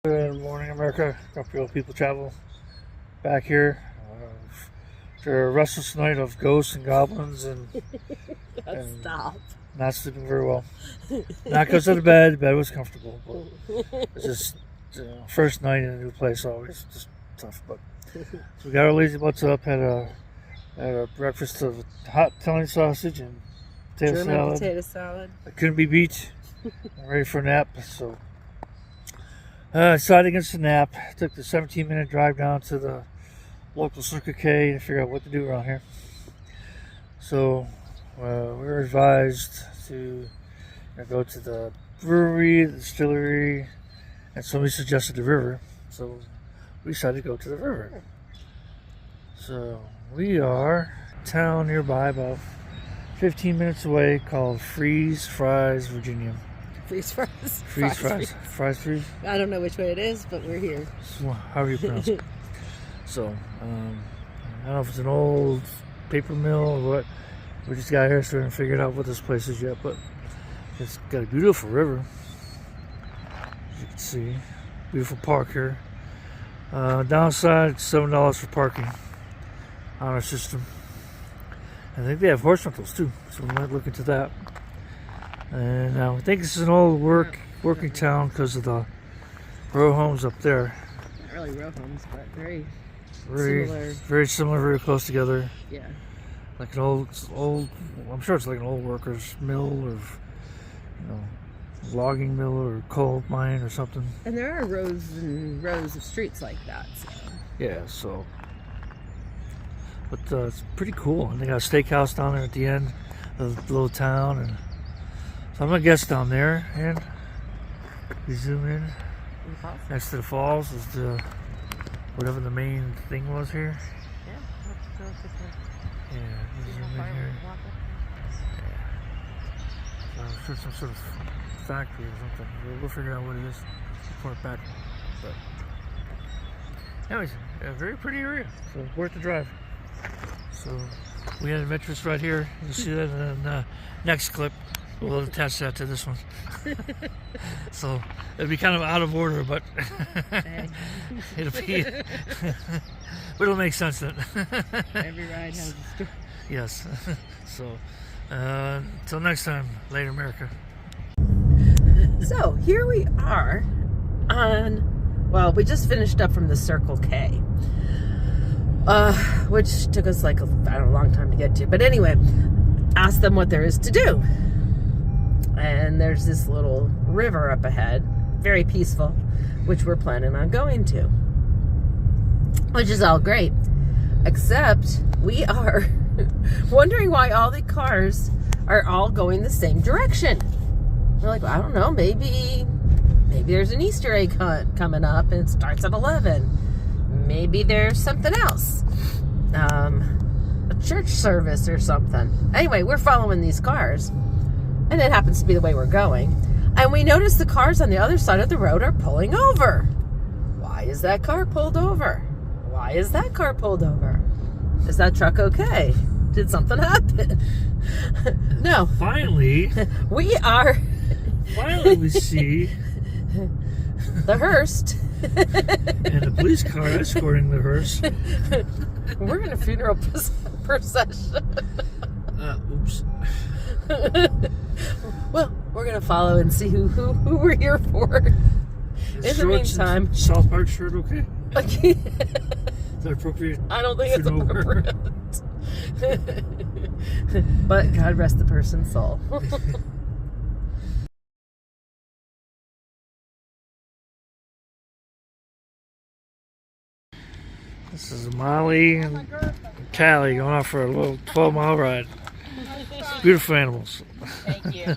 Good morning, America. Couple of people travel back here after a restless night of ghosts and goblins and Stop. not sleeping very well. Not because of the bed. The bed was comfortable, but it's just first night in a new place always just tough. But so we got our lazy butts up, had a breakfast of hot Italian sausage and German potato salad. I couldn't be beat. I'm ready for a nap, so. I decided against a nap. Took the 17-minute drive down to the local Circle K to figure out what to do around here. So we were advised to go to the brewery, the distillery, and somebody suggested the river. So we decided to go to the river. So we are in a town nearby, about 15 minutes away, called Freeze Fries, Virginia. Freeze fries. Fries freeze. I don't know which way it is, but we're here. So, however you pronounce it. So, I don't know if it's an old paper mill or what. We just got here, so we haven't figured out what this place is yet, but it's got a beautiful river. As you can see, beautiful park here. Downside, it's $7 for parking on our system. I think they have horse rentals too, so we might look into that. And I think this is an old working town because of the row homes up there. Not really row homes, but very similar. Very similar, very close together. Yeah. Like an old. I'm sure it's like an old workers' mill or, logging mill or coal mine or something. And there are rows and rows of streets like that. So. Yeah. So. But it's pretty cool. And they got a steakhouse down there at the end of the little town and. So I'm gonna guess down there, and we zoom in. Next to the falls is the whatever the main thing was here. Yeah, we zoom in here. Yeah. So I'm sure some sort of factory or something. We'll figure out what it is. Report back. But anyways, a very pretty area. So worth the drive. So we had adventures right here. You'll see that in the next clip. We'll attach that to this one. So it'll be kind of out of order, but it'll make sense then. Every ride has a story. Yes. So until next time, later, America. So here we are well, we just finished up from the Circle K, which took us like a long time to get to. But anyway, asked them what there is to do. And there's this little river up ahead, very peaceful, which we're planning on going to. Which is all great. Except we are wondering why all the cars are all going the same direction. We're like, well, I don't know, maybe there's an Easter egg hunt coming up and it starts at 11. Maybe there's something else. A church service or something. Anyway, we're following these cars. And it happens to be the way we're going. And we notice the cars on the other side of the road are pulling over. Why is that car pulled over? Why is that car pulled over? Is that truck okay? Did something happen? No. Finally, Finally, we see the hearse. And a police car escorting the hearse. We're in a funeral procession. Oops. Well, we're gonna follow and see who we're here for. In the meantime, South Park shirt, okay? Okay. Is that appropriate? I don't think it's appropriate. But God rest the person's soul. This is Molly and Callie going off for a little 12-mile ride. Beautiful animals. Thank you.